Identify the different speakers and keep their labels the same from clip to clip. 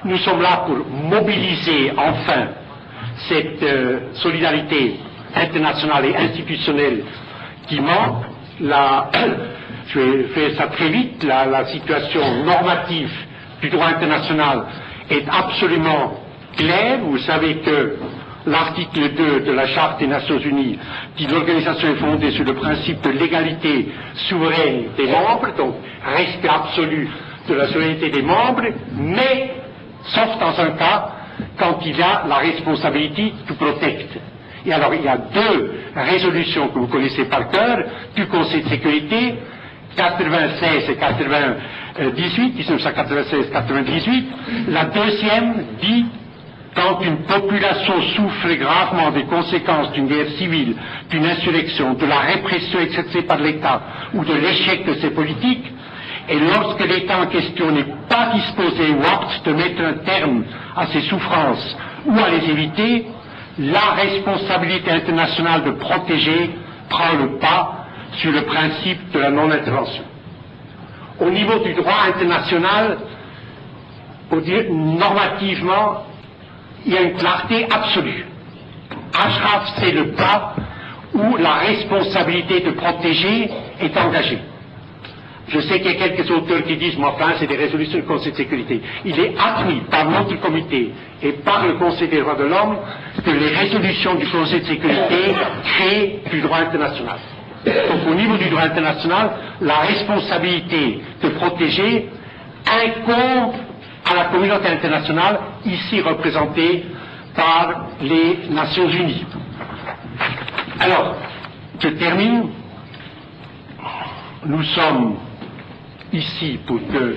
Speaker 1: Nous sommes là pour mobiliser enfin cette solidarité internationale et institutionnelle qui manque. Je vais faire ça très vite, la situation normative du droit international est absolument claire. Vous savez que l'article 2 de la Charte des Nations Unies dit que l'organisation est fondée sur le principe de l'égalité souveraine des membres, donc respect absolu de la souveraineté des membres, mais sauf dans un cas quand il y a la responsabilité to protect. Et alors il y a deux résolutions que vous connaissez par cœur du Conseil de sécurité, 96 et 98, 1996-98. La deuxième dit quand une population souffre gravement des conséquences d'une guerre civile, d'une insurrection, de la répression exercée par l'État ou de l'échec de ses politiques, et lorsque l'État en question n'est pas disposé ou apte de mettre un terme à ces souffrances ou à les éviter, la responsabilité internationale de protéger prend le pas sur le principe de la non-intervention. Au niveau du droit international, normativement, il y a une clarté absolue. Ashraf, c'est le cas où la responsabilité de protéger est engagée. Je sais qu'il y a quelques auteurs qui disent, mais enfin, c'est des résolutions du Conseil de sécurité. Il est admis par notre comité et par le Conseil des droits de l'homme que les résolutions du Conseil de sécurité créent du droit international. Donc au niveau du droit international, la responsabilité de protéger incombe à la communauté internationale, ici représentée par les Nations Unies. Alors, je termine. Nous sommes ici pour que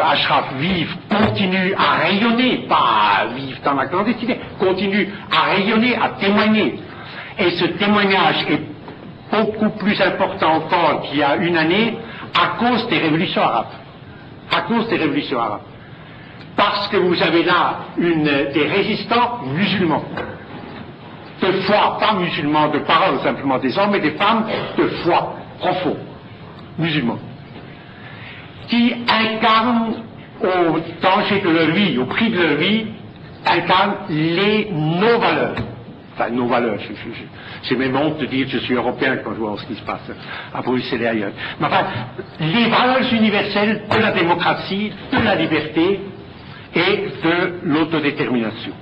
Speaker 1: Ashraf vive, continue à rayonner, pas vivre dans la clandestinité, continue à rayonner, à témoigner. Et ce témoignage est beaucoup plus important encore qu'il y a une année à cause des révolutions arabes. À cause des révolutions arabes. Parce que vous avez là des résistants musulmans. De foi, pas musulmans de parole simplement des hommes, mais des femmes de foi profond, musulmans, qui incarnent au danger de leur vie, au prix de leur vie, incarnent nos valeurs. Enfin, nos valeurs. J'ai même honte de dire que je suis européen quand je vois ce qui se passe à Bruxelles et ailleurs. Mais enfin, les valeurs universelles de la démocratie, de la liberté et de l'autodétermination.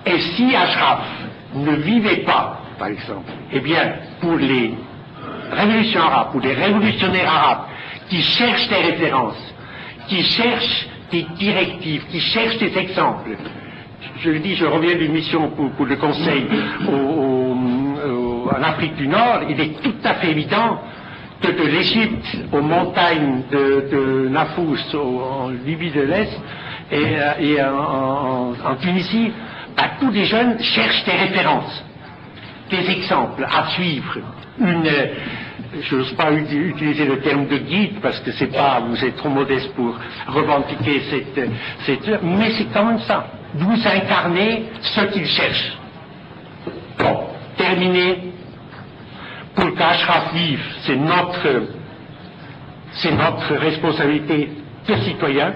Speaker 1: Et si Ashraf ne vivait pas, par exemple, eh bien, pour les révolutions arabes, pour les révolutionnaires arabes qui cherchent des références, qui cherchent des directives, qui cherchent des exemples. Je le dis, je reviens d'une mission pour le Conseil en Afrique du Nord. Il est tout à fait évident que de l'Égypte aux montagnes de Nafous, en Libye de l'Est et en Tunisie, tous les jeunes cherchent des références, des exemples à suivre. Je n'ose pas utiliser le terme de guide parce que vous êtes trop modeste pour revendiquer mais c'est quand même ça. Vous incarnez ce qu'ils cherchent. Bon, terminé. Pour qu'Ashraf vive, c'est notre responsabilité de citoyens.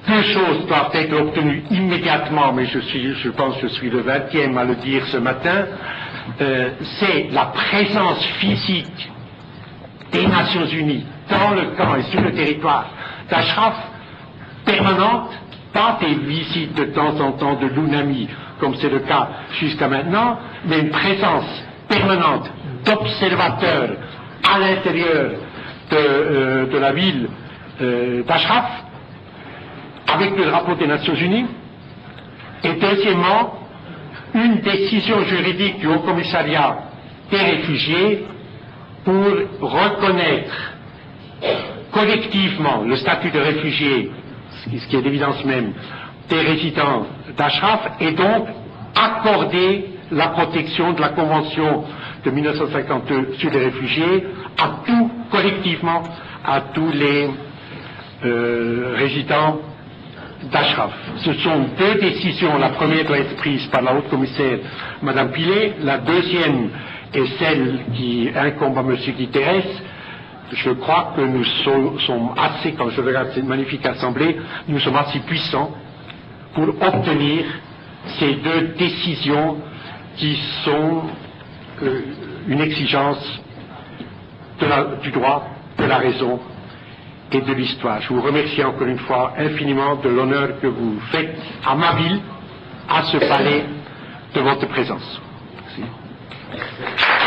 Speaker 1: Deux choses doivent être obtenues immédiatement, mais je pense que je suis le 20e à le dire ce matin. C'est la présence physique des Nations Unies dans le camp et sur le territoire d'Ashraf permanente, pas des visites de temps en temps de l'UNAMI, comme c'est le cas jusqu'à maintenant, mais une présence permanente d'observateurs à l'intérieur de la ville d'Ashraf, avec le drapeau des Nations Unies. Et deuxièmement, une décision juridique du Haut Commissariat des réfugiés pour reconnaître collectivement le statut de réfugié, ce qui est d'évidence même, des résidents d'Ashraf, et donc accorder la protection de la Convention de 1952 sur les réfugiés collectivement à tous les résidents d'Ashraf. Ce sont deux décisions. La première doit être prise par la haute commissaire Madame Pilet. La deuxième est celle qui incombe à M. Guterres je crois que nous sommes assez, quand je regarde cette magnifique assemblée, nous sommes assez puissants pour obtenir ces deux décisions qui sont une exigence du droit, de la raison et de l'histoire. Je vous remercie encore une fois infiniment de l'honneur que vous faites à ma ville, à ce palais, de votre présence. Merci.